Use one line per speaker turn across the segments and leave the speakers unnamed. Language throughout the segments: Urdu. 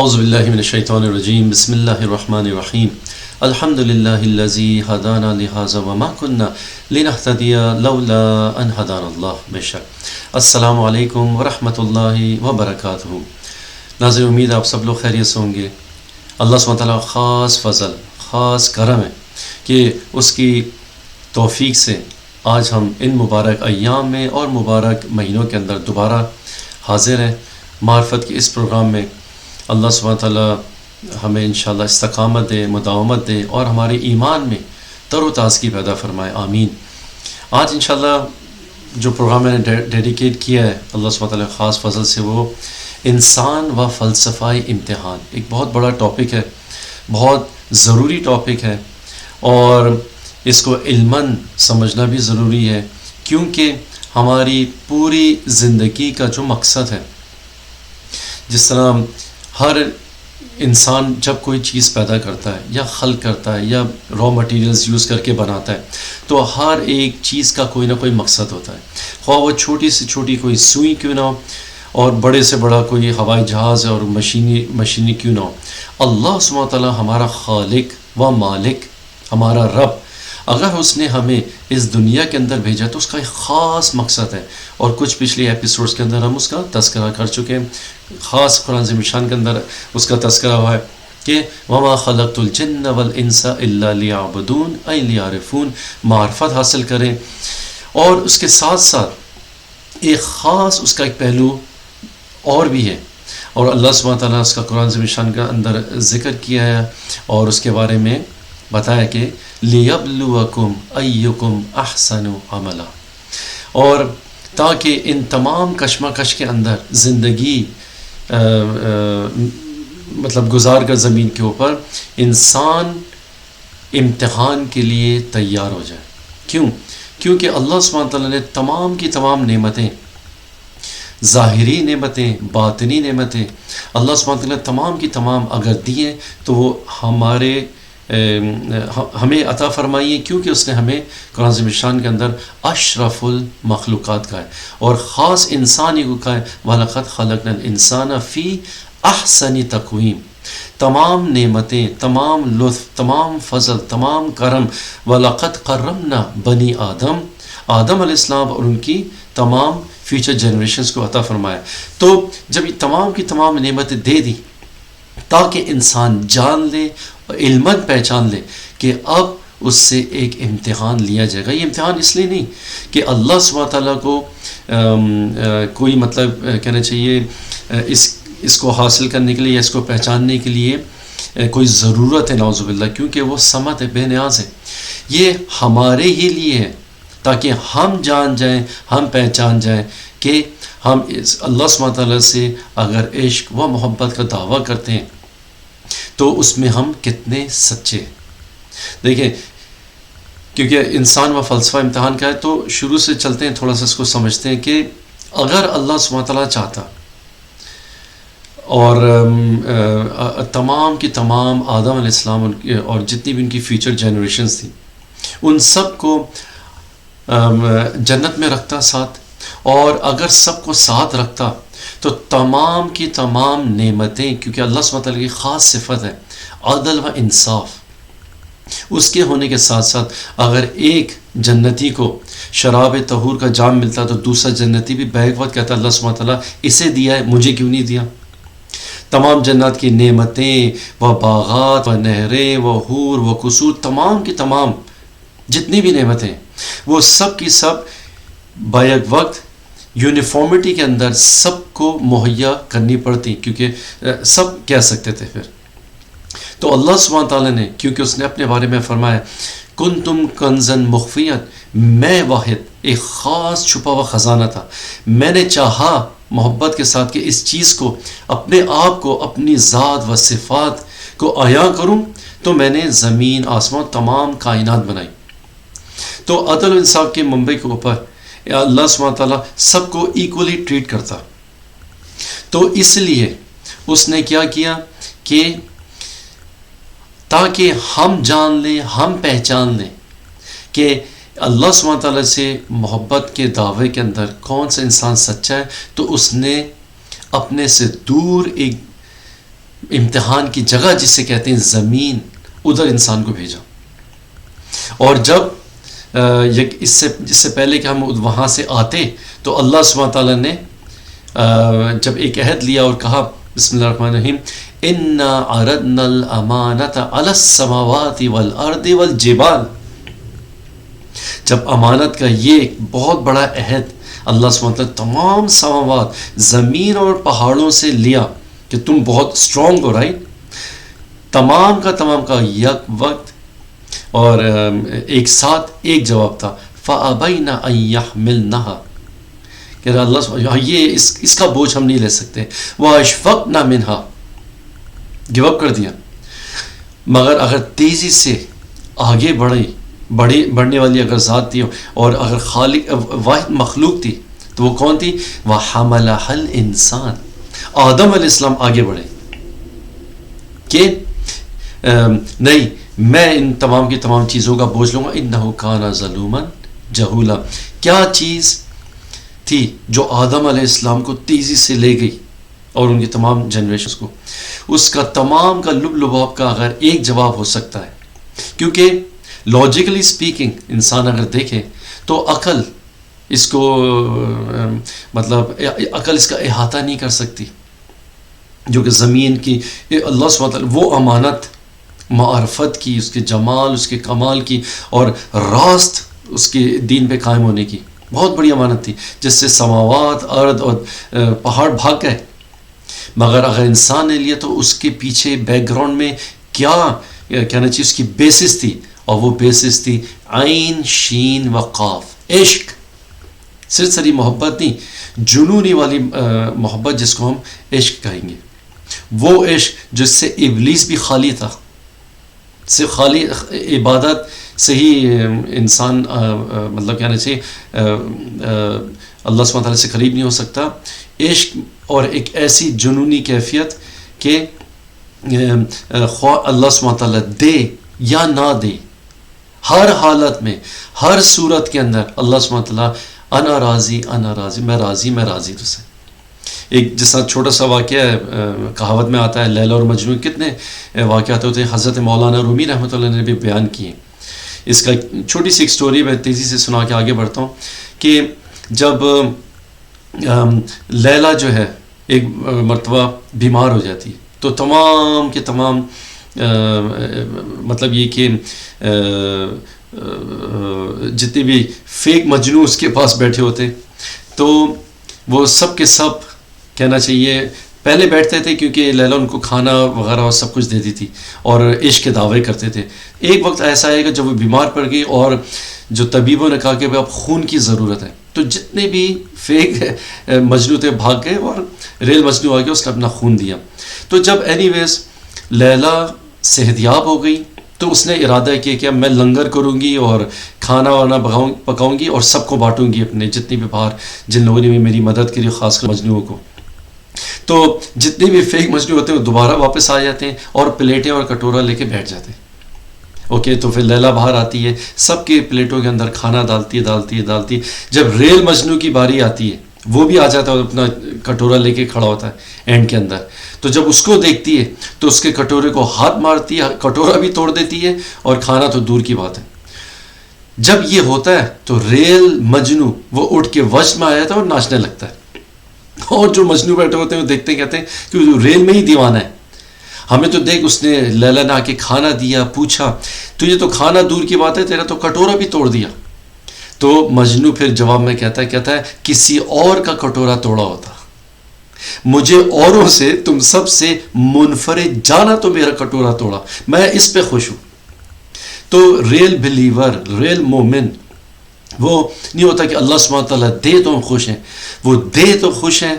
اعوذ باللہ من الشیطان الرجیم بسم اللہ الرحمن الرحیم الحمد للہ الذی ہدانا لہذا وما کنا لنہتدی لولا ان ہدانا اللہ. بے شک. السلام علیکم ورحمۃ اللہ وبرکاتہ. ناظرین، امید آپ سب لوگ خیریت سے ہوں گے. اللہ سبحانہ تعالیٰ خاص فضل، خاص کرم ہے کہ اس کی توفیق سے آج ہم ان مبارک ایام میں اور مبارک مہینوں کے اندر دوبارہ حاضر ہیں معرفت کے اس پروگرام میں. اللہ سبحانہ تعالیٰ ہمیں انشاءاللہ استقامت دے، مداومت دے اور ہمارے ایمان میں تر و تازگی پیدا فرمائے. آمین. آج انشاءاللہ جو پروگرام میں نے ڈیڈیکیٹ کیا ہے اللہ سبحانہ تعالیٰ خاص فضل سے، وہ انسان و فلسفہ امتحان. ایک بہت بڑا ٹاپک ہے، بہت ضروری ٹاپک ہے، اور اس کو علماً سمجھنا بھی ضروری ہے، کیونکہ ہماری پوری زندگی کا جو مقصد ہے، جس طرح ہر انسان جب کوئی چیز پیدا کرتا ہے یا خلق کرتا ہے یا را مٹیریلز یوز کر کے بناتا ہے، تو ہر ایک چیز کا کوئی نہ کوئی مقصد ہوتا ہے، خواہ وہ چھوٹی سے چھوٹی کوئی سوئی کیوں نہ ہو اور بڑے سے بڑا کوئی ہوائی جہاز اور مشینی کیوں نہ ہو. اللہ سبحانہ تعالیٰ ہمارا خالق و مالک، ہمارا رب، اگر اس نے ہمیں اس دنیا کے اندر بھیجا تو اس کا ایک خاص مقصد ہے، اور کچھ پچھلے ایپیسوڈز کے اندر ہم اس کا تذکرہ کر چکے ہیں. خاص قرآن عظیم الشان کے اندر اس کا تذکرہ ہوا ہے کہ وَمَا خَلَقْتُ الْجِنَّ وَالْإِنسَ إِلَّا لِيَعْبُدُونَ، اَيْ لِيَعْرِفُونَ، معرفت حاصل کریں. اور اس کے ساتھ ساتھ ایک خاص اس کا ایک پہلو اور بھی ہے، اور اللہ سبحانہ تعالیٰ اس کا قرآن عظیم الشان کے اندر ذکر کیا ہے اور اس کے بارے میں بتایا کہ لِيَبْلُوَكُمْ أَيُّكُمْ أَحْسَنُ عَمَلًا، اور تاکہ ان تمام کشمکش کے اندر زندگی مطلب گزار کر زمین کے اوپر انسان امتحان کے لیے تیار ہو جائے. کیونکہ اللہ سبحانہ تعالیٰ نے تمام کی تمام نعمتیں، ظاہری نعمتیں، باطنی نعمتیں، اللہ سبحانہ تعالیٰ نے تمام کی تمام اگر دی ہیں تو وہ ہمیں عطا فرمائی ہے، کیونکہ اس نے ہمیں قرآن عظیم الشان کے اندر اشرف المخلوقات کا ہے، اور خاص انسان ہی کو کہا ہے وَلَقَدْ خَلَقْنَا الْإِنسَانَ فِي أَحْسَنِ تَقْوِيمٍ. تمام نعمتیں، تمام لطف، تمام فضل، تمام کرم. وَلَقَدْ قَرَّمْنَا بَنِي آدم علیہ السلام اور ان کی تمام فیوچر جنریشنز کو عطا فرمایا. تو جب یہ تمام کی تمام نعمتیں دے دی تاکہ انسان جان لے، علماً پہچان لے کہ اب اس سے ایک امتحان لیا جائے گا. یہ امتحان اس لیے نہیں کہ اللہ سبحانہ تعالیٰ کو کوئی مطلب کہنا چاہیے اس کو حاصل کرنے کے لیے یا اس کو پہچاننے کے لیے کوئی ضرورت ہے، نعوذ باللہ، کیونکہ وہ صمد ہے، بے نیاز ہے. یہ ہمارے ہی لیے ہے تاکہ ہم جان جائیں، ہم پہچان جائیں کہ ہم اللہ سبحانہ تعالیٰ سے اگر عشق و محبت کا دعویٰ کرتے ہیں تو اس میں ہم کتنے سچے ہیں. دیکھیں، کیونکہ انسان و فلسفہ امتحان کا ہے، تو شروع سے چلتے ہیں، تھوڑا سا اس کو سمجھتے ہیں کہ اگر اللہ سبحانہ تعالیٰ چاہتا اور تمام کی تمام آدم علیہ السلام اور جتنی بھی ان کی فیوچر جنریشنز تھیں، ان سب کو جنت میں رکھتا ساتھ، اور اگر سب کو ساتھ رکھتا تو تمام کی تمام نعمتیں، کیونکہ اللہ سبحانہ تعالیٰ کی خاص صفت ہے عدل و انصاف، اس کے ہونے کے ساتھ ساتھ اگر ایک جنتی کو شراب طہور کا جام ملتا تو دوسرا جنتی بھی بیک وقت کہتا اللہ سبحانہ تعالیٰ اسے دیا ہے، مجھے کیوں نہیں دیا. تمام جنات کی نعمتیں و باغات و نہریں و حور و قصور، تمام کی تمام جتنی بھی نعمتیں، وہ سب کی سب بیک وقت یونیفارمٹی کے اندر سب کو مہیا کرنی پڑتی، کیونکہ سب کہہ سکتے تھے پھر. تو اللہ سبحانہ تعالیٰ نے، کیونکہ اس نے اپنے بارے میں فرمایا کنتم کنزن مخفیت، میں واحد ایک خاص چھپا ہوا خزانہ تھا، میں نے چاہا محبت کے ساتھ کہ اس چیز کو، اپنے آپ کو، اپنی ذات و صفات کو عیاں کروں، تو میں نے زمین، آسمان، تمام کائنات بنائی. تو عدل و انصاف کے منبع کے اوپر اللہ سبحانہ تعالیٰ سب کو ایکولی ٹریٹ کرتا. تو اس لیے اس نے کیا کیا کہ تاکہ ہم جان لیں، ہم پہچان لیں کہ اللہ سبحانہ تعالیٰ سے محبت کے دعوے کے اندر کون سا انسان سچا ہے، تو اس نے اپنے سے دور ایک امتحان کی جگہ جسے کہتے ہیں زمین، ادھر انسان کو بھیجا. اور جب اس سے پہلے کہ ہم وہاں سے آتے تو اللہ سبحانہ تعالیٰ نے جب ایک عہد لیا اور کہا بسم اللہ الرحمن الرحیم انا عرضنا الامانۃ علی السماوات والارض والجبال. جب امانت کا یہ بہت بڑا عہد اللہ سبحانہ تعالیٰ تمام سماوات زمین اور پہاڑوں سے لیا کہ تم بہت اسٹرانگ ہو، رائٹ، تمام کا یک وقت اور ایک ساتھ ایک جواب تھا فَأَبَيْنَ أَن يَحْمِلْنَهَا کہ اللہ یہ اس کا بوجھ ہم نہیں لے سکتے. وَأَشْفَقْنَ مِنْهَا گیو اپ کر دیا. مگر اگر تیزی سے آگے بڑھنے والی اگر ذات تھی اور اگر خالق واحد مخلوق تھی تو وہ کون تھی؟ وَحَمَلَهَا الْإِنسان. آدم علیہ السلام آگے بڑھے کہ نہیں میں ان تمام کی تمام چیزوں کا بوجھ لوں گا. انہ کان ظلوما جہولا. کیا چیز تھی جو آدم علیہ السلام کو تیزی سے لے گئی اور ان کی تمام جنریشنز کو؟ اس کا تمام کا لب لباب کا اگر ایک جواب ہو سکتا ہے، کیونکہ لاجیکلی سپیکنگ انسان اگر دیکھے تو عقل اس کو عقل اس کا احاطہ نہیں کر سکتی، جو کہ زمین کی اللہ سبحانہ تعالیٰ وہ امانت معرفت کی، اس کے جمال، اس کے کمال کی اور راست اس کے دین پہ قائم ہونے کی بہت بڑی امانت تھی، جس سے سماوات، ارض اور پہاڑ بھاگ گئے. مگر اگر انسان نے لیا تو اس کے پیچھے بیک گراؤنڈ میں کیا کہنا چاہیے، اس کی بیسس تھی، اور وہ بیسس تھی عین شین و قاف، عشق. صرف سری محبت نہیں، جنونی والی محبت جس کو ہم عشق کہیں گے. وہ عشق جس سے ابلیس بھی خالی تھا، صرف خالی عبادت سے ہی انسان کہنا چاہیے اللہ سبحانہ تعالیٰ سے قریب نہیں ہو سکتا. عشق اور ایک ایسی جنونی کیفیت کہ خواہ اللہ سبحانہ تعالیٰ دے یا نہ دے، ہر حالت میں، ہر صورت کے اندر اللہ سبحانہ تعالیٰ انا راضی، میں راضی تجھ سے. ایک جس طرح چھوٹا سا واقعہ ہے، کہاوت میں آتا ہے لیلا اور مجنون، کتنے واقعات ہوتے ہیں، حضرت مولانا رومی رحمۃ اللہ نے بھی بیان کیے. اس کا چھوٹی سی ایک سٹوری میں تیزی سے سنا کے آگے بڑھتا ہوں کہ جب لیلا جو ہے ایک مرتبہ بیمار ہو جاتی ہے تو تمام کے تمام یہ کہ جتنے بھی فیک مجنون اس کے پاس بیٹھے ہوتے تو وہ سب کے سب کہنا چاہیے پہلے بیٹھتے تھے، کیونکہ لیلا ان کو کھانا وغیرہ اور سب کچھ دیتی تھی اور عشق کے دعوے کرتے تھے. ایک وقت ایسا آئے گا جب وہ بیمار پڑ گئی اور جو طبیبوں نے کہا کہ اب خون کی ضرورت ہے، تو جتنے بھی فیک مجنون تھے بھاگ گئے اور ریل مجنون آ گیا، اس نے اپنا خون دیا. تو جب اینی ویز لیلا صحتیاب ہو گئی تو اس نے ارادہ کیا کہ اب میں لنگر کروں گی اور کھانا وانا پکاؤں گی اور سب کو بانٹوں گی، اپنے جتنے بھی باہر جن لوگوں نے بھی میری مدد کی، خاص کر مجنوعوں کو. تو جتنے بھی فیک مجنون ہوتے ہیں وہ دوبارہ واپس آ جاتے ہیں اور پلیٹیں اور کٹورا لے کے بیٹھ جاتے ہیں. اوکے، تو پھر لیلا باہر آتی ہے، سب کے پلیٹوں کے اندر کھانا ڈالتی ہے. جب ریل مجنون کی باری آتی ہے وہ بھی آ جاتا ہے اور اپنا کٹورا لے کے کھڑا ہوتا ہے اینڈ کے اندر. تو جب اس کو دیکھتی ہے تو اس کے کٹورے کو ہاتھ مارتی ہے، کٹورا بھی توڑ دیتی ہے اور کھانا تو دور کی بات ہے. جب یہ ہوتا ہے تو ریل مجنو وہ اٹھ کے وش میں آ جاتا ہے اور ناچنے لگتا ہے، اور جو مجنو بیٹھے ہوتے ہیں وہ دیکھتے کہتے ہیں کہ وہ ریل میں ہی دیوانہ ہے. ہمیں تو دیکھ اس نے لیلا نے آ کے کھانا دیا، پوچھا تجھے تو کھانا دور کی بات ہے، تیرا تو کٹورا بھی توڑ دیا. تو مجنو پھر جواب میں کہتا ہے کسی اور کا کٹورا توڑا ہوتا، مجھے اوروں سے تم سب سے منفرد جانا تو میرا کٹورا توڑا، میں اس پہ خوش ہوں. تو ریل بلیور، ریل مومن وہ نہیں ہوتا کہ اللہ سبحانہ تعالیٰ دے تو ہم خوش ہیں، وہ دے تو خوش ہیں،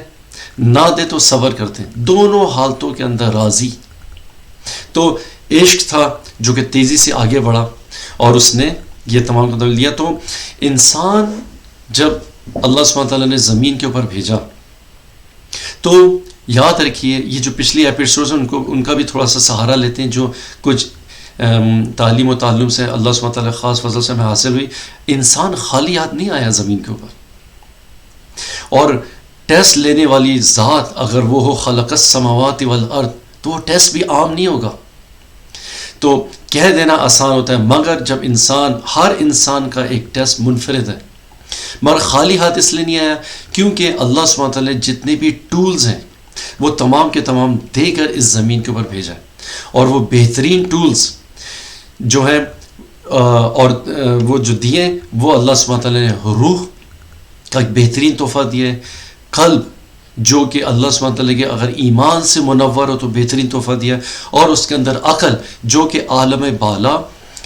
نہ دے تو صبر کرتے ہیں، دونوں حالتوں کے اندر راضی. تو عشق تھا جو کہ تیزی سے آگے بڑھا اور اس نے یہ تمام قدم لیا. تو انسان جب اللہ سبحانہ تعالیٰ نے زمین کے اوپر بھیجا تو یاد رکھیے یہ جو پچھلی ایپیسوڈز ہیں ان کا بھی تھوڑا سا سہارا لیتے ہیں، جو کچھ تعلیم و تعلم سے اللہ سبحانہ تعالیٰ خاص فضل سے ہمیں حاصل ہوئی. انسان خالی ہاتھ نہیں آیا زمین کے اوپر، اور ٹیسٹ لینے والی ذات اگر وہ ہو خلق السماوات والارض، تو وہ ٹیسٹ بھی عام نہیں ہوگا. تو کہہ دینا آسان ہوتا ہے، مگر جب ہر انسان کا ایک ٹیسٹ منفرد ہے. مگر خالی ہاتھ اس لیے نہیں آیا کیونکہ اللہ سبحانہ وتعالیٰ نے جتنے بھی ٹولز ہیں وہ تمام کے تمام دے کر اس زمین کے اوپر بھیجا ہے. اور وہ بہترین ٹولز جو ہیں اور وہ جو دیے وہ اللہ سبحانہ وتعالیٰ نے روح کا ایک بہترین تحفہ دیا ہے، قلب جو کہ اللہ سبحانہ وتعالیٰ کے اگر ایمان سے منور ہو تو بہترین تحفہ دیا، اور اس کے اندر عقل جو کہ عالم بالا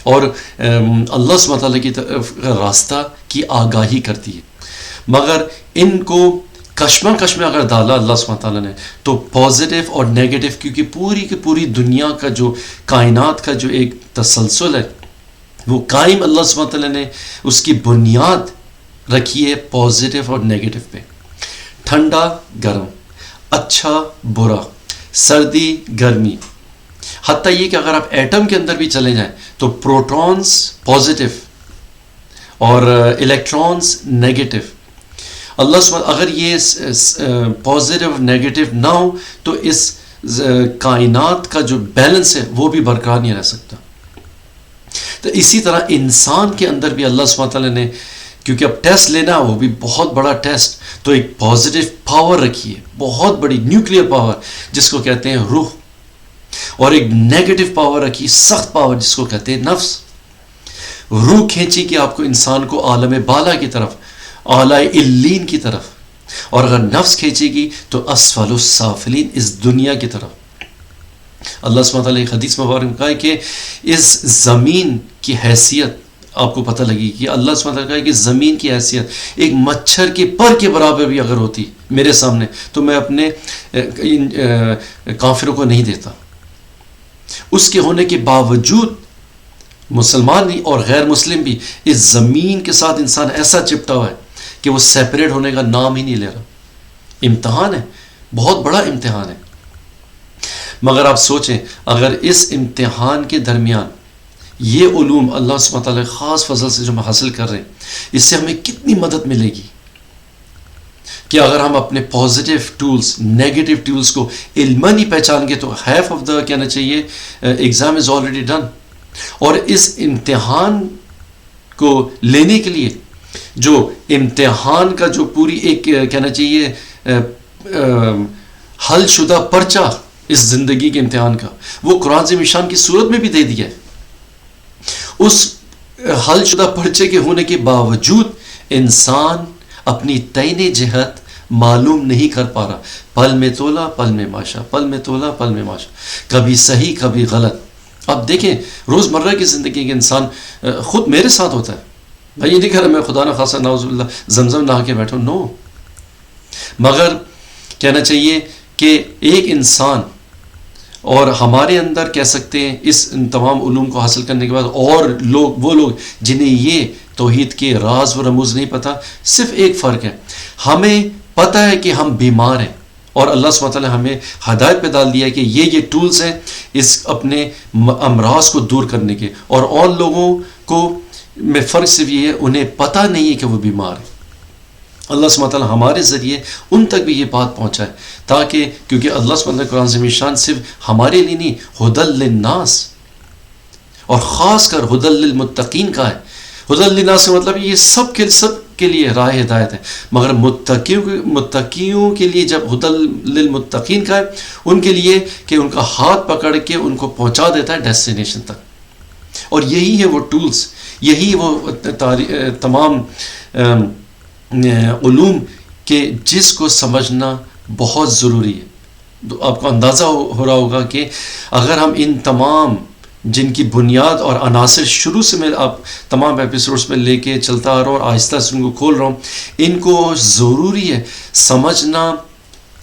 اور اللہ سبحانہ وتعالیٰ کی طرف راستہ کی آگاہی کرتی ہے. مگر ان کو کشمہ اگر ڈالا اللہ سبحانہ وتعالیٰ نے تو پازیٹیو اور نیگیٹو، کیونکہ پوری کی پوری دنیا کا جو کائنات کا جو ایک تسلسل ہے وہ قائم اللہ سبحانہ وتعالیٰ نے اس کی بنیاد رکھی ہے پازیٹیو اور نیگیٹو پہ. ٹھنڈا گرم، اچھا برا، سردی گرمی، حتیٰ یہ کہ اگر آپ ایٹم کے اندر بھی چلے جائیں تو پروٹونز پازیٹیو اور الیکٹرونز نیگیٹو. اللہ سبحانہ اگر یہ پازیٹیو نیگیٹو نہ ہو تو اس کائنات کا جو بیلنس ہے وہ بھی برقرار نہیں رہ سکتا. تو اسی طرح انسان کے اندر بھی اللہ سبحانہ تعالیٰ نے، کیونکہ اب ٹیسٹ لینا وہ بھی بہت بڑا ٹیسٹ، تو ایک پازیٹیو پاور رکھی ہے، بہت بڑی نیوکلیئر پاور جس کو کہتے ہیں روح، اور ایک نیگیٹو پاور رکھی، سخت پاور جس کو کہتے ہیں نفس. روح کھینچی کہ آپ کو انسان کو عالم بالا کی طرف، اعلی علین کی طرف، اور اگر نفس کھینچے گی تو اسفل السافلین، اس دنیا کی طرف. اللہ سبحانہ تعالیٰ ایک حدیث مبارک میں کہا ہے کہ اس زمین کی حیثیت آپ کو پتہ لگی کہ اللہ سبحانہ تعالیٰ کہا ہے کہ زمین کی حیثیت ایک مچھر کے پر کے برابر بھی اگر ہوتی میرے سامنے تو میں اپنے کافروں کو نہیں دیتا. اس کے ہونے کے باوجود مسلمان بھی اور غیر مسلم بھی اس زمین کے ساتھ انسان ایسا چپٹا ہوا ہے کہ وہ سیپریٹ ہونے کا نام ہی نہیں لے رہا. امتحان ہے، بہت بڑا امتحان ہے. مگر آپ سوچیں اگر اس امتحان کے درمیان یہ علوم اللہ سبحانہ تعالیٰ خاص فضل سے جو ہم حاصل کر رہے ہیں، اس سے ہمیں کتنی مدد ملے گی کہ اگر ہم اپنے پازیٹیو ٹولز نیگیٹو ٹولز کو علماً ہی پہچان گے تو ہیف آف دا کہنا چاہیے ایگزام از آلریڈی ڈن. اور اس امتحان کو لینے کے لیے جو امتحان کا جو پوری ایک کہنا چاہیے حل شدہ پرچہ اس زندگی کے امتحان کا، وہ قرآن عظیم الشان کی صورت میں بھی دے دیا ہے. اس حل شدہ پرچے کے ہونے کے باوجود انسان اپنی تعین جہت معلوم نہیں کر پا رہا. پل میں تولا پل میں ماشا، پل میں تولا پل میں ماشا، کبھی صحیح کبھی غلط. اب دیکھیں روزمرہ کی زندگی کے انسان خود میرے ساتھ ہوتا ہے. بھائی یہ نہیں کہہ رہا میں خدا نخواستہ نعوذ باللہ زمزم نہا کے بیٹھوں، نو. مگر کہنا چاہیے کہ ایک انسان اور ہمارے اندر کہہ سکتے ہیں اس ان تمام علوم کو حاصل کرنے کے بعد اور وہ لوگ جنہیں یہ توحید کے راز و رموز نہیں پتہ، صرف ایک فرق ہے، ہمیں پتہ ہے کہ ہم بیمار ہیں اور اللہ سبحانہ تعالیٰ ہمیں ہدایت پہ ڈال دیا ہے کہ یہ ٹولز ہیں اس اپنے امراض کو دور کرنے کے. اور لوگوں کو میں فرق صرف یہ ہے انہیں پتہ نہیں ہے کہ وہ بیمار ہیں. اللہ سبحانہ تعالیٰ ہمارے ذریعے ان تک بھی یہ بات پہنچائے تاکہ، کیونکہ اللہ سبحانہ تعالیٰ قرآن عظیم الشان صرف ہمارے لیے نہیں، ہدی للناس اور خاص کر ہدی للمتقین کا ہے. ہدی للناس کا مطلب یہ سب کے لیے راہ ہدایت ہے، مگر متقیوں کے لیے جب ہدی للمتقین کا ہے ان کے لیے کہ ان کا ہاتھ پکڑ کے ان کو پہنچا دیتا ہے ڈیسٹینیشن تک. اور یہی ہے وہ ٹولز، یہی وہ تمام علوم کہ جس کو سمجھنا بہت ضروری ہے. تو آپ کو اندازہ ہو رہا ہوگا کہ اگر ہم ان تمام جن کی بنیاد اور عناصر شروع سے میں آپ تمام ایپیسوڈس میں لے کے چلتا آ رہا ہوں اور آہستہ سے ان کو کھول رہا ہوں، ان کو ضروری ہے سمجھنا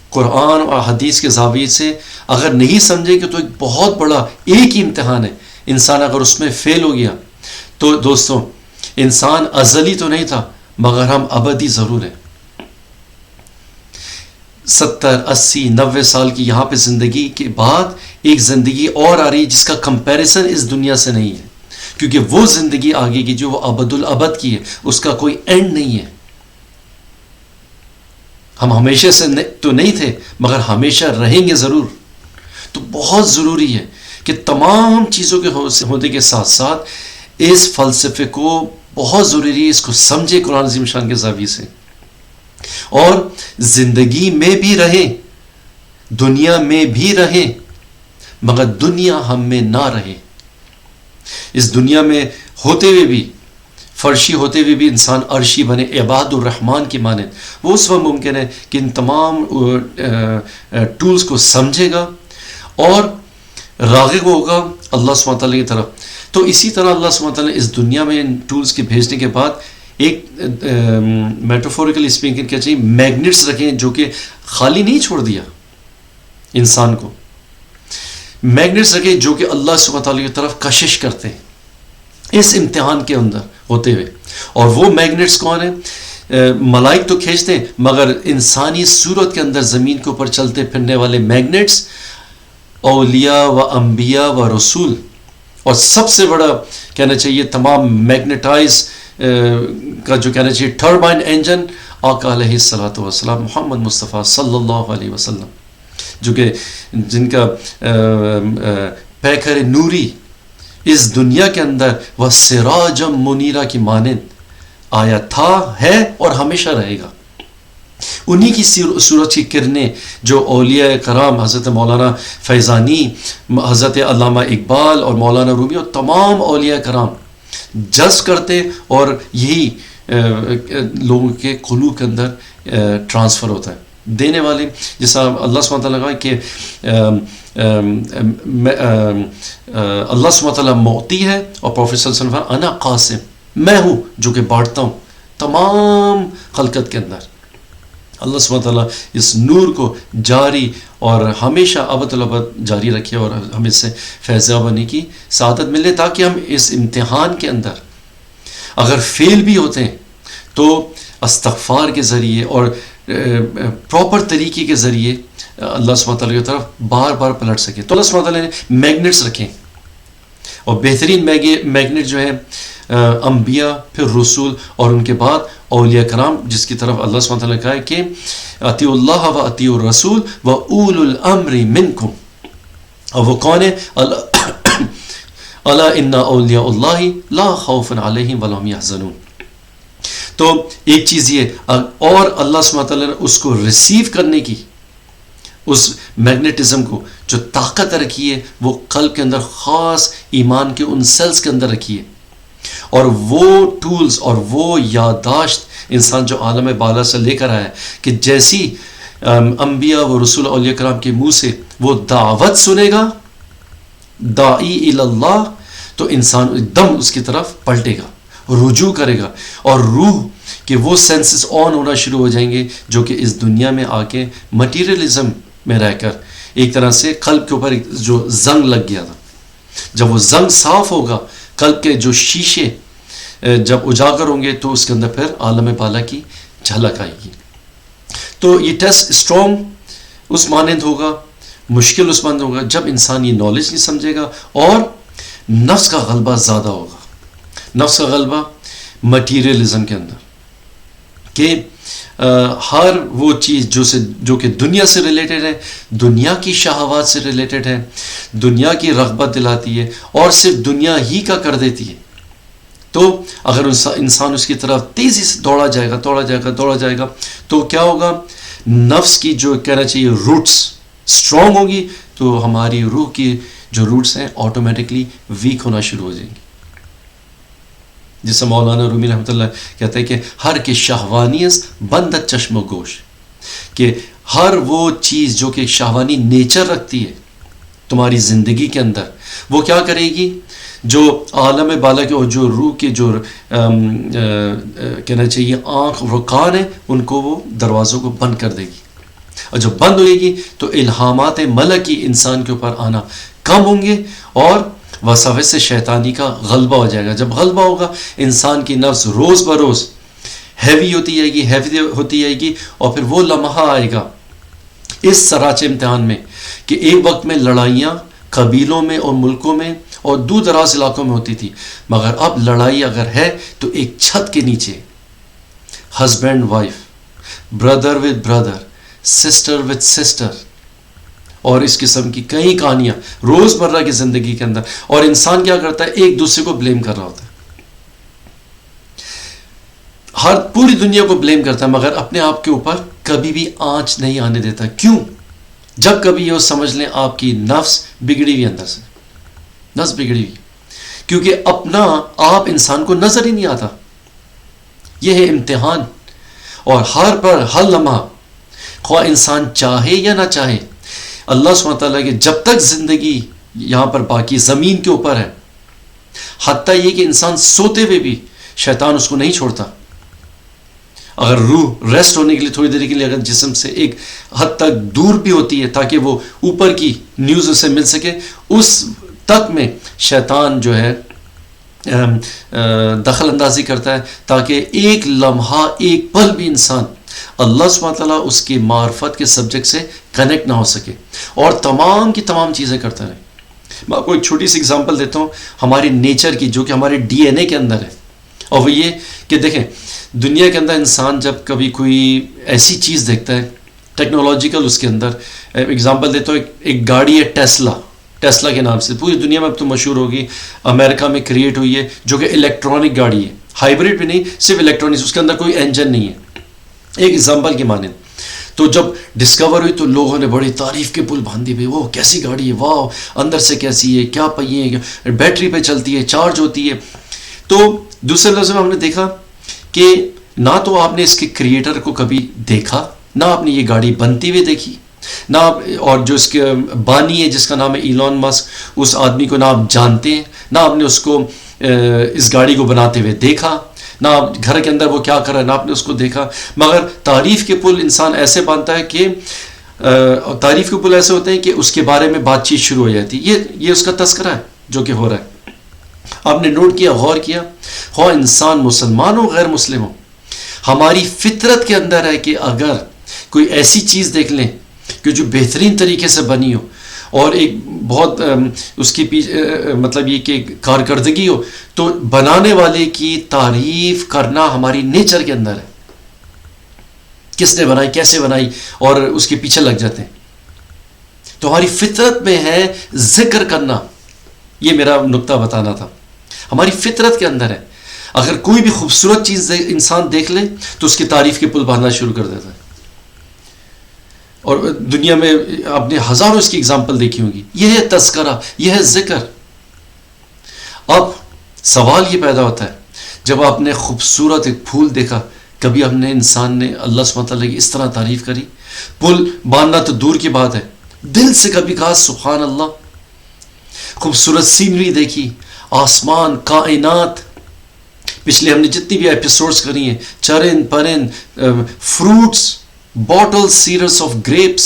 قرآن اور حدیث کے زاویے سے. اگر نہیں سمجھے کہ تو ایک بہت بڑا ایک ہی امتحان ہے، انسان اگر اس میں فیل ہو گیا تو دوستوں انسان ازلی تو نہیں تھا مگر ہم ابدی ضرور ہیں. 70 80 90 سال کی یہاں پہ زندگی کے بعد ایک زندگی اور آ رہی ہے جس کا کمپیریزن اس دنیا سے نہیں ہے، کیونکہ وہ زندگی آگے کی جو وہ ابد الابد کی ہے اس کا کوئی اینڈ نہیں ہے. ہم ہمیشہ سے تو نہیں تھے مگر ہمیشہ رہیں گے ضرور. تو بہت ضروری ہے کہ تمام چیزوں کے ہونے کے ساتھ ساتھ اس فلسفے کو بہت ضروری ہے، اس کو سمجھے قرآن عظیم شان کے زاویے سے، اور زندگی میں بھی رہیں، دنیا میں بھی رہیں، مگر دنیا ہم میں نہ رہے۔ اس دنیا میں ہوتے ہوئے بھی، فرشی ہوتے ہوئے بھی انسان عرشی بنے، عباد الرحمن کی مانند، وہ اس وقت ممکن ہے کہ ان تمام ٹولز کو سمجھے گا اور راغب ہوگا اللہ سبحانہ تعالیٰ کی طرف۔ تو اسی طرح اللہ سبحانہ تعالیٰ نے اس دنیا میں ان ٹولز کے بھیجنے کے بعد ایک میٹافوریکل اسپیکنگ کیا چاہیے، میگنیٹس رکھیں جو کہ خالی نہیں چھوڑ دیا انسان کو، میگنیٹس رکھیں جو کہ اللہ سبحانہ تعالیٰ کی طرف کشش کرتے ہیں اس امتحان کے اندر ہوتے ہوئے۔ اور وہ میگنیٹس کون ہیں؟ ملائک تو کھینچتے ہیں، مگر انسانی صورت کے اندر زمین کے اوپر چلتے پھرنے والے میگنیٹس اولیاء و انبیاء و رسول، اور سب سے بڑا کہنا چاہیے تمام میگنیٹائز کا جو کہنا چاہیے ٹربائن انجن آقا علیہ الصلوۃ والسلام محمد مصطفیٰ صلی اللہ علیہ وسلم، جو کہ جن کا پیکر نوری اس دنیا کے اندر وہ سراجم منیرہ کی مانند آیا تھا، ہے اور ہمیشہ رہے گا۔ انہی کی سورج کی کرنیں جو اولیاء کرام حضرت مولانا فیضانی، حضرت علامہ اقبال اور مولانا رومی اور تمام اولیاء کرام جذب کرتے اور یہی لوگوں کے قلوب کے اندر ٹرانسفر ہوتا ہے۔ دینے والے جیسا اللہ سبحانہ تعالیٰ کا کہ اللہ سبحانہ تعالیٰ معطی ہے، اور پروفیٹ صلی اللہ علیہ وسلم انا قاسم، میں ہوں جو کہ بانٹتا ہوں تمام خلقت کے اندر۔ اللہ سبحانہ تعالیٰ اس نور کو جاری اور ہمیشہ ابد الابد جاری رکھے اور ہمیں اس سے فیضیاب ہونے کی سعادت ملے، تاکہ ہم اس امتحان کے اندر اگر فیل بھی ہوتے ہیں تو استغفار کے ذریعے اور پراپر طریقے کے ذریعے اللہ سبحانہ تعالیٰ کی طرف بار بار پلٹ سکیں۔ تو اللہ سبحانہ تعالیٰ نے میگنیٹس رکھیں، اور بہترین میگنیٹ جو ہے انبیاء، پھر رسول، اور ان کے بعد اولیاء کرام، جس کی طرف اللہ سبحانہ تعالیٰ نے کہا ہے کہ اطیعوا اللہ و اطیعوا الرسول و اولو الامر منکم، اور وہ کون ہے؟ الا ان اولیاء اللہ لا خوف علیہم ولا هم یحزنون۔ تو ایک چیز یہ، اور اللہ سبحانہ تعالیٰ نے اس کو ریسیو کرنے کی، اس میگنیٹزم کو جو طاقت رکھی ہے، وہ قلب کے اندر خاص ایمان کے ان سیلز کے اندر رکھی ہے، اور وہ ٹولز اور وہ یادداشت انسان جو عالم بالا سے لے کر آیا ہے کہ جیسی انبیاء و رسول اولیاء کرام کے منہ سے وہ دعوت سنے گا، داعی اللہ، تو انسان ایک دم اس کی طرف پلٹے گا، رجوع کرے گا، اور روح کہ وہ سینسز آن ہونا شروع ہو جائیں گے جو کہ اس دنیا میں آ کے مٹیریلزم میں رہ کر ایک طرح سے قلب کے اوپر جو زنگ لگ گیا تھا، جب وہ زنگ صاف ہوگا، قلب کے جو شیشے جب اجاگر ہوں گے، تو اس کے اندر پھر عالم بالا کی جھلک آئے گی۔ تو یہ ٹیسٹ اسٹرانگ اس مانند ہوگا، مشکل اس مانند ہوگا جب انسان یہ نالج نہیں سمجھے گا، اور نفس کا غلبہ زیادہ ہوگا، نفس کا غلبہ مٹیریلزم کے اندر، کہ ہر وہ چیز جو کہ دنیا سے ریلیٹڈ ہے، دنیا کی شہوات سے ریلیٹڈ ہے، دنیا کی رغبت دلاتی ہے، اور صرف دنیا ہی کا کر دیتی ہے، تو اگر انسان اس کی طرف تیزی سے دوڑا جائے گا تو کیا ہوگا؟ نفس کی جو کہنا چاہیے روٹس اسٹرانگ ہوگی، تو ہماری روح کی جو روٹس ہیں آٹومیٹکلی ویک ہونا شروع ہو جائیں گی۔ جسے مولانا رومی رحمۃ اللہ کہتے ہیں کہ ہر کے شہوانیس بندت چشم و گوش، کہ ہر وہ چیز جو کہ شہوانی نیچر رکھتی ہے تمہاری زندگی کے اندر، وہ کیا کرے گی؟ جو عالم بالا کے اور جو روح کے جو کہنا چاہیے آنکھ اور کان ہیں، ان کو وہ دروازوں کو بند کر دے گی، اور جب بند ہوئے گی تو الہامات ملکی انسان کے اوپر آنا کم ہوں گے، اور وساوس شیطانی کا غلبہ ہو جائے گا۔ جب غلبہ ہوگا، انسان کی نفس روز بروز ہیوی ہوتی جائے گی، اور پھر وہ لمحہ آئے گا اس سراچ امتحان میں کہ ایک وقت میں لڑائیاں قبیلوں میں اور ملکوں میں اور دور دراز علاقوں میں ہوتی تھی، مگر اب لڑائی اگر ہے تو ایک چھت کے نیچے، husband wife, brother with brother, sister with sister, اور اس قسم کی کئی کہانیاں روزمرہ کی زندگی کے اندر. اور انسان کیا کرتا ہے؟ ایک دوسرے کو بلیم کر رہا ہوتا ہے، ہر پوری دنیا کو بلیم کرتا ہے، مگر اپنے آپ کے اوپر کبھی بھی آنچ نہیں آنے دیتا. کیوں؟ جب کبھی یہ سمجھ لیں آپ کی نفس بگڑی ہوئی، اندر سے نفس بگڑی ہوئی، کیونکہ اپنا آپ انسان کو نظر ہی نہیں آتا. یہ ہے امتحان. اور ہر لمحہ خواہ انسان چاہے یا نہ چاہے، اللہ سبحانہ تعالیٰ کے جب تک زندگی یہاں پر باقی زمین کے اوپر ہے، حتیٰ یہ کہ انسان سوتے ہوئے بھی شیطان اس کو نہیں چھوڑتا. اگر روح ریسٹ ہونے کے لیے تھوڑی دیر کے لیے اگر جسم سے ایک حد تک دور بھی ہوتی ہے تاکہ وہ اوپر کی نیوز اسے مل سکے، اس تک میں شیطان جو ہے دخل اندازی کرتا ہے تاکہ ایک لمحہ ایک پل بھی انسان اللہ سبحانہ تعالیٰ اس کی معرفت کے سبجیکٹ سے کنیکٹ نہ ہو سکے، اور تمام کی تمام چیزیں کرتا رہے. میں آپ کو ایک چھوٹی سی اگزامپل دیتا ہوں ہماری نیچر کی، جو کہ ہمارے ڈی این اے کے اندر ہے. اور وہ یہ کہ دیکھیں دنیا کے اندر انسان جب کبھی کوئی ایسی چیز دیکھتا ہے ٹیکنالوجیکل، اس کے اندر اگزامپل دیتا ہوں، ایک گاڑی ہے ٹیسلا کے نام سے، پوری دنیا میں اب تو مشہور ہوگی، امریکہ میں کریٹ ہوئی ہے، جو کہ الیکٹرانک گاڑی ہے، ہائیبریڈ بھی نہیں، صرف الیکٹرانکس، اس کے اندر کوئی انجن نہیں ہے. ایک ایگزامپل کی مانند تو جب ڈسکور ہوئی تو لوگوں نے بڑی تعریف کے پل باندھی ہوئی، وہ کیسی گاڑی ہے، واہ اندر سے کیسی ہے، کیا پہیے ہیں، بیٹری پہ چلتی ہے، چارج ہوتی ہے. تو دوسرے لفظ میں ہم نے دیکھا کہ نہ تو آپ نے اس کے کریٹر کو کبھی دیکھا، نہ آپ نے یہ گاڑی بنتی ہوئی دیکھی، نہ اور جو اس کے بانی ہے جس کا نام ہے ایلون مسک، اس آدمی کو نہ آپ جانتے ہیں، نہ آپ نے اس کو اس گاڑی کو بناتے ہوئے دیکھا، نہ آپ گھر کے اندر وہ کیا کر رہا ہے نہ آپ نے اس کو دیکھا. مگر تعریف کے پل انسان ایسے باندھتا ہے کہ تعریف کے پل ایسے ہوتے ہیں کہ اس کے بارے میں بات چیت شروع ہو جاتی ہے. یہ اس کا تذکرہ ہے جو کہ ہو رہا ہے. آپ نے نوٹ کیا، غور کیا، خواہ انسان مسلمان ہو غیر مسلم ہو، ہماری فطرت کے اندر ہے کہ اگر کوئی ایسی چیز دیکھ لیں کہ جو بہترین طریقے سے بنی ہو اور ایک بہت اس کی مطلب یہ کہ کارکردگی ہو، تو بنانے والے کی تعریف کرنا ہماری نیچر کے اندر ہے. کس نے بنائی، کیسے بنائی، اور اس کے پیچھے لگ جاتے ہیں. تو ہماری فطرت میں ہے ذکر کرنا. یہ میرا نقطہ بتانا تھا، ہماری فطرت کے اندر ہے. اگر کوئی بھی خوبصورت چیز انسان دیکھ لے تو اس کی تعریف کے پل باندھنا شروع کر دیتا ہے. اور دنیا میں آپ نے ہزاروں اس کی اگزامپل دیکھی ہوگی. یہ ہے تذکرہ، یہ ہے ذکر. اب سوال یہ پیدا ہوتا ہے جب آپ نے خوبصورت ایک پھول دیکھا، کبھی ہم نے انسان نے اللہ سبحانہ تعالیٰ کی اس طرح تعریف کری؟ پل باندھنا تو دور کی بات ہے، دل سے کبھی کہا سبحان اللہ؟ خوبصورت سینری دیکھی، آسمان، کائنات، پچھلے ہم نے جتنی بھی ایپیسوڈز کری ہیں، چرند پرند، fruits, bottle series of grapes,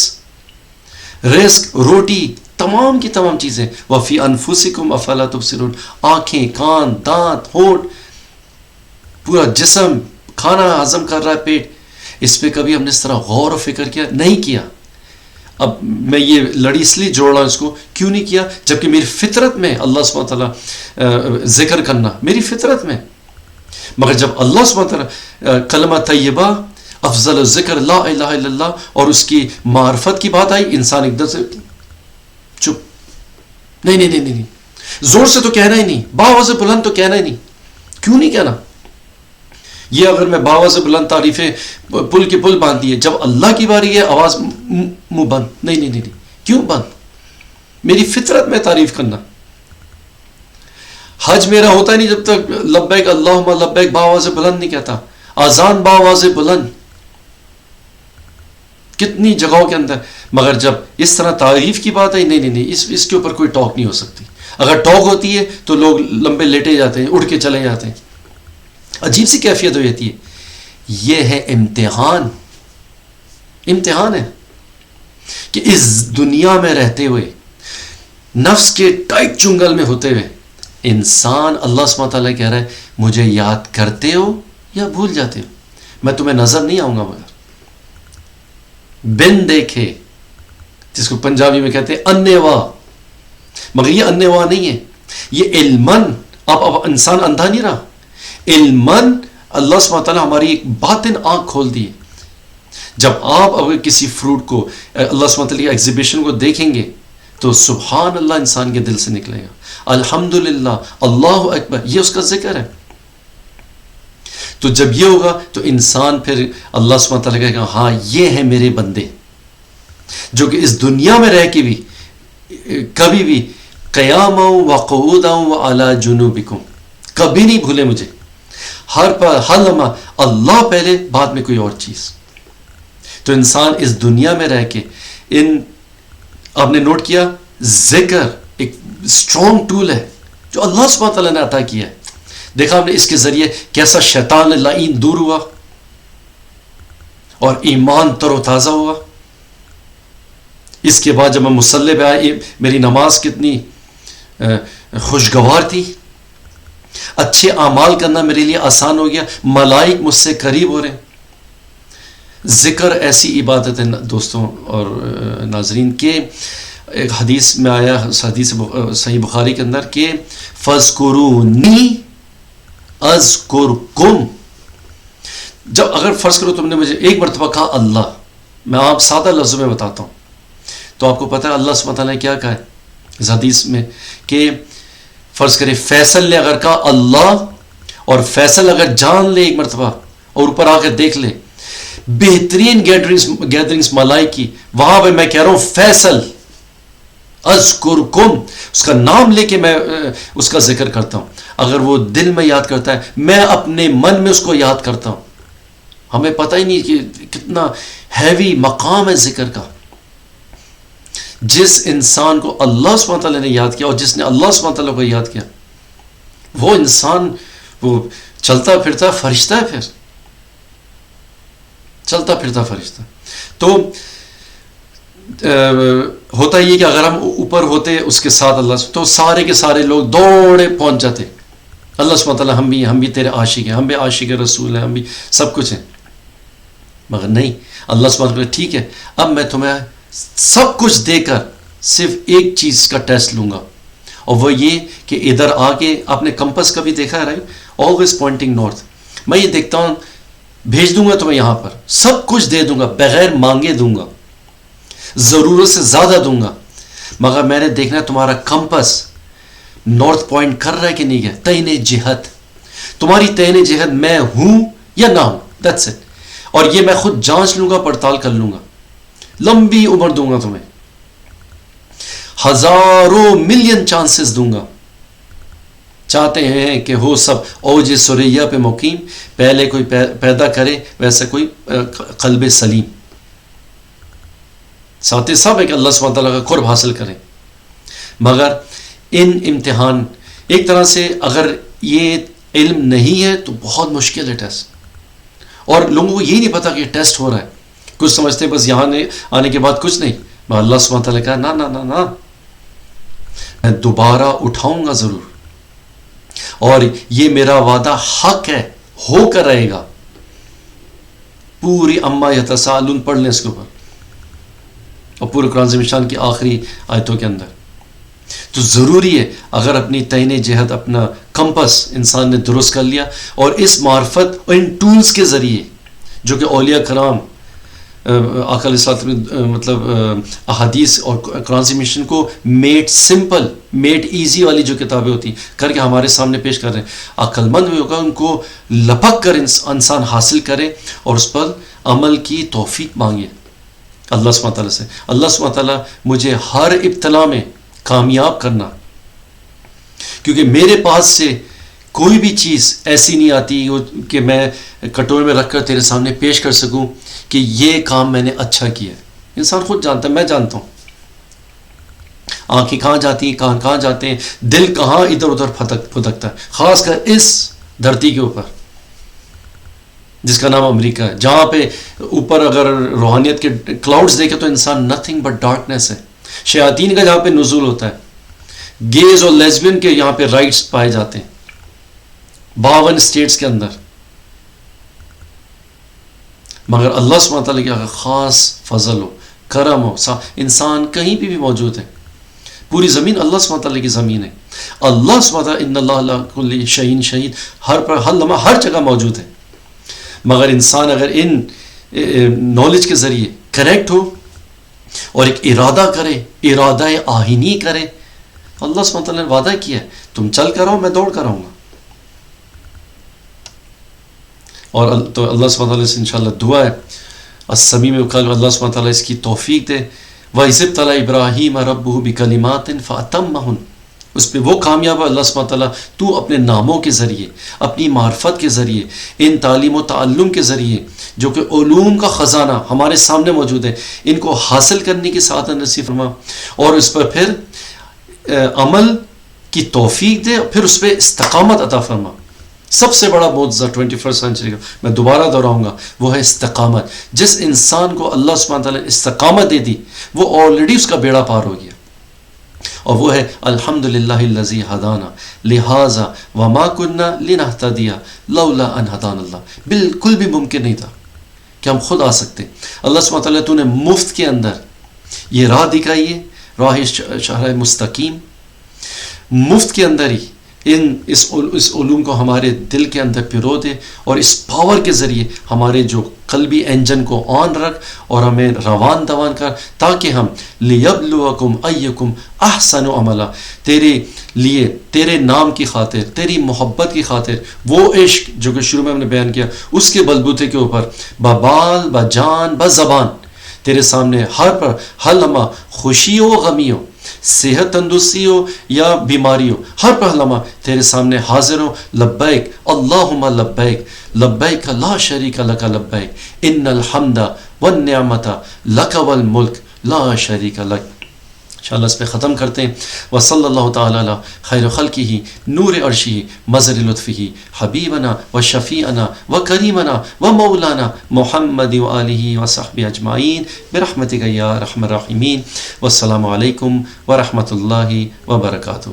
رزق، روٹی، تمام کی تمام چیزیں. وفی انفسکم افلا تبصرون، آنکھیں، کان، دانت، ہونٹ، پورا جسم کھانا ہضم کر رہا ہے، پیٹ. اس پہ کبھی ہم نے اس طرح غور و فکر کیا؟ نہیں کیا. اب میں یہ لڑی اس لیے جوڑ رہا ہوں اس کو، کیوں نہیں کیا؟ جبکہ میری فطرت میں اللہ سبحانہ تعالیٰ ذکر کرنا میری فطرت میں. مگر جب اللہ سبحانہ تعالیٰ کلمہ طیبہ، افضل ذکر لا الہ الا اللہ، اور اس کی معرفت کی بات آئی، انسان ایک دم سے چپ. نہیں، زور سے تو کہنا ہی نہیں، باواز بلند تو کہنا ہی نہیں. کیوں نہیں کہنا؟ یہ اگر میں باواز بلند تعریفیں پل کی پل باندھ دیے، جب اللہ کی باری ہے آواز منہ بند. نہیں، کیوں بند؟ میری فطرت میں تعریف کرنا. حج میرا ہوتا ہی نہیں جب تک لبیک اللہم لبیک باواز بلند نہیں کہتا. اذان باواز بلند کتنی جگہوں کے اندر. مگر جب اس طرح تعریف کی بات ہے، نہیں، اس کے اوپر کوئی ٹاک نہیں ہو سکتی. اگر ٹاک ہوتی ہے تو لوگ لمبے لیٹے جاتے ہیں، اڑ کے چلے جاتے ہیں. عجیب سی کیفیت ہو جاتی ہے. یہ ہے امتحان ہے کہ اس دنیا میں رہتے ہوئے، نفس کے ٹائٹ چنگل میں ہوتے ہوئے، انسان اللہ سبحانہ تعالیٰ کہہ رہا ہے مجھے یاد کرتے ہو یا بھول جاتے ہو؟ میں تمہیں نظر نہیں آؤں گا مگر بن دیکھے، جس کو پنجابی میں کہتے ہیں انیوا. مگر یہ انیوا نہیں ہے، یہ علمن. اب انسان اندھا نہیں رہا، علمن اللہ سبحانہ تعالیٰ ہماری ایک باطن آنکھ کھول دی. جب آپ اگر کسی فروٹ کو اللہ سبحانہ وتعالی کی ایگزیبیشن کو دیکھیں گے تو سبحان اللہ انسان کے دل سے نکلے گا، الحمدللہ، اللہ اکبر، یہ اس کا ذکر ہے. تو جب یہ ہوگا تو انسان پھر اللہ سبحانہ وتعالی کہے گا ہاں یہ ہیں میرے بندے جو کہ اس دنیا میں رہ کے بھی کبھی بھی قیاما و قعودا و علی جنوبکم کبھی نہیں بھولے مجھے، ہر لمحہ اللہ پہلے بعد میں کوئی اور چیز. تو انسان اس دنیا میں رہ کے آپ نے نوٹ کیا ذکر ایک اسٹرانگ ٹول ہے جو اللہ سبحانہ تعالیٰ نے عطا کیا ہے. دیکھا ہم نے اس کے ذریعے کیسا شیطان لعین دور ہوا اور ایمان تر و تازہ ہوا. اس کے بعد جب میں مصلی پہ آئے میری نماز کتنی خوشگوار تھی، اچھے اعمال کرنا میرے لیے آسان ہو گیا، ملائک مجھ سے قریب ہو رہے ہیں. ذکر ایسی عبادت ہے دوستوں اور ناظرین کہ ایک حدیث میں آیا، حدیث صحیح بخاری کے اندر کہ فَاذْكُرُونِي أَذْكُرْكُمْ. جب اگر فرض کرو تم نے مجھے ایک مرتبہ کہا اللہ، میں آپ سادہ لفظوں میں بتاتا ہوں تو آپ کو پتہ ہے اللہ سبحانہ تعالیٰ نے کیا کہا ہے اس حدیث میں کہ فرض کرے فیصل نے اگر کہا اللہ اور فیصل اگر جان لے ایک مرتبہ اور اوپر آ کر دیکھ لے بہترین گیدرنگز ملائک کی، وہاں پہ میں کہہ رہا ہوں فیصل اذکرکم، اس کا نام لے کے میں اس کا ذکر کرتا ہوں. اگر وہ دل میں یاد کرتا ہے میں اپنے من میں اس کو یاد کرتا ہوں. ہمیں پتہ ہی نہیں کہ کتنا ہیوی مقام ہے ذکر کا. جس انسان کو اللہ سبحانہ تعالیٰ نے یاد کیا اور جس نے اللہ سبحانہ تعالیٰ کو یاد کیا وہ انسان وہ چلتا پھرتا فرشتہ ہے، پھر چلتا پھرتا فرشتہ. تو ہوتا یہ کہ اگر ہم اوپر ہوتے اس کے ساتھ اللہ تو سارے کے سارے لوگ دوڑے پہنچ جاتے اللہ سبحانہ تعالیٰ ہم بھی تیرے عاشق ہیں، ہم بھی عاشق رسول ہیں، ہم بھی سب کچھ ہیں. مگر نہیں، اللہ سبحانہ تعالیٰ ٹھیک ہے اب میں تمہیں سب کچھ دے کر صرف ایک چیز کا ٹیسٹ لوں گا اور وہ یہ کہ ادھر آ کے آپ نے کمپس کبھی دیکھا ہے رائٹ، آلویز پوائنٹنگ نارتھ. میں یہ دیکھتا ہوں بھیج دوں گا تمہیں یہاں پر، سب کچھ دے دوں گا، بغیر مانگے دوں گا، ضرورت سے زیادہ دوں گا، مگر میں نے دیکھنا ہے تمہارا کمپس نارتھ پوائنٹ کر رہا ہے کہ نہیں ہے. تعین جہت، تمہاری تعین جہت میں ہوں یا نہ ہوں، دیٹس اٹ. اور یہ میں خود جانچ لوں گا، پڑتال کر لوں گا، لمبی عمر دوں گا تمہیں، ہزاروں ملین چانسز دوں گا. چاہتے ہیں کہ ہو سب اوج سریہ پہ مقیم، پہلے کوئی پیدا کرے ویسے کوئی قلب سلیم. ساتھ سب ہے کہ اللہ سبحانہ تعالیٰ کا قرب حاصل کریں. مگر ان امتحان ایک طرح سے اگر یہ علم نہیں ہے تو بہت مشکل ہے ٹیسٹ. اور لوگوں کو یہی نہیں پتا کہ ٹیسٹ ہو رہا ہے. کچھ سمجھتے ہیں بس یہاں آنے کے بعد کچھ نہیں. میں اللہ سبحانہ تعالیٰ کہا نا نا نا نا، میں دوبارہ اٹھاؤں گا ضرور، اور یہ میرا وعدہ حق ہے، ہو کر رہے گا. پوری اما یتساءلون پڑھ لیں اس کے اوپر اور پورے قرآن عظیم کی آخری آیتوں کے اندر. تو ضروری ہے اگر اپنی تعین جہت اپنا کمپس انسان نے درست کر لیا اور اس معرفت اور ان ٹولز کے ذریعے جو کہ اولیاء کرام آقا علیہ السلام مطلب احادیث اور قرآن عظیم کو میڈ سمپل میڈ ایزی والی جو کتابیں ہوتی کر کے ہمارے سامنے پیش کر رہے ہیں، عقل مند بھی ہوگا ان کو لپک کر انسان حاصل کرے اور اس پر عمل کی توفیق مانگے اللہ سبحانہ تعالیٰ سے. اللہ سبحانہ تعالیٰ مجھے ہر ابتلا میں کامیاب کرنا، کیونکہ میرے پاس سے کوئی بھی چیز ایسی نہیں آتی کہ میں کٹورے میں رکھ کر تیرے سامنے پیش کر سکوں کہ یہ کام میں نے اچھا کیا. انسان خود جانتا ہے، میں جانتا ہوں آنکھیں کہاں جاتی ہیں، کہاں جاتے ہیں، دل کہاں ادھر ادھر پھدکتا ہے، خاص کر اس دھرتی کے اوپر جس کا نام امریکہ ہے، جہاں پہ اوپر اگر روحانیت کے کلاؤڈز دیکھے تو انسان نتھنگ بٹ ڈارکنیس ہے. شیاطین کا جہاں پہ نزول ہوتا ہے، گیز اور لیزبین کے یہاں پہ رائٹس پائے جاتے ہیں 52 اسٹیٹس کے اندر. مگر اللہ سبحانہ تعالیٰ کی خاص فضل ہو، کرم ہو، انسان کہیں بھی موجود ہے. پوری زمین اللہ سبحانہ تعالیٰ کی زمین ہے. اللہ سبحانہ تعالیٰ ان اللہ علی کل شیء شہید، ہر لمحہ ہر جگہ موجود ہے. مگر انسان اگر ان نالج کے ذریعے کریکٹ ہو اور ایک ارادہ کرے، ارادہ آہینی کرے. اللہ سبحانہ تعالیٰ نے وعدہ کیا ہے تم چل کر آؤ، میں دوڑ کر آؤں گا. اور تو اللہ سبحانہ تعالیٰ سے انشاءاللہ دعا ہے السمیع القلب، اللہ سبحانہ تعالیٰ اس کی توفیق دے. وَإِذِ ابْتَلَىٰ إِبْرَاهِيمَ رَبُّهُ بِكَلِمَاتٍ فَأَتَمَّهُنَّ، اس پہ وہ کامیاب ہے اللہ سبحانہ تعالیٰ تو اپنے ناموں کے ذریعے، اپنی معرفت کے ذریعے، ان تعلیم و تعلم کے ذریعے جو کہ علوم کا خزانہ ہمارے سامنے موجود ہے، ان کو حاصل کرنے کی سعادت نصیب فرما، اور اس پر پھر عمل کی توفیق دے، اور پھر اس پہ استقامت عطا فرما. سب سے بڑا معجزہ 21 سینچری کا میں دوبارہ دہراؤں گا، وہ ہے استقامت. جس انسان کو اللہ سبحانہ تعالیٰ نے استقامت دے دی وہ آلریڈی اس کا بیڑا پار ہو گیا، اور وہ ہے الحمدللہ الذی ہدانا لہذا وما کنا لنہتدی لولا ان ہدانا اللہ. بالکل بھی ممکن نہیں تھا کہ ہم خود آ سکتے. اللہ سبحانہ تعالیٰ تو نے مفت کے اندر یہ راہ دکھائی ہے، راہ شرح مستقیم، مفت کے اندر ہی اس علوم کو ہمارے دل کے اندر پرو دے، اور اس پاور کے ذریعے ہمارے جو قلبی انجن کو آن رکھ اور ہمیں روان دوان کر، تاکہ ہم لیبلوکم ایکم احسن عملا، تیرے لیے، تیرے نام کی خاطر، تیری محبت کی خاطر، وہ عشق جو کہ شروع میں ہم نے بیان کیا، اس کے بلبوتے کے اوپر ببال بجان بزبان تیرے سامنے ہر لمحہ خوشی ہو غمی ہو، صحت تندرستی ہو یا بیماری ہو، ہر لمحہ تیرے سامنے حاضر ہو. لبیک اللہم لبیک لبیک لا شریک لک لبیک ان الحمد والنعمت لک والملک لا شریک لک. انشاءاللہ اس پہ ختم کرتے ہیں. وصلی اللہ تعالی علی خیر خلقہ نور عرشہ مظہر لطفہ حبیبنا و شفیعنا و کریمنا و مولانا محمد و آلہ و صحبہ اجمعین برحمتک یا ارحم الراحمین. والسلام علیکم ورحمۃ اللہ وبرکاتہ.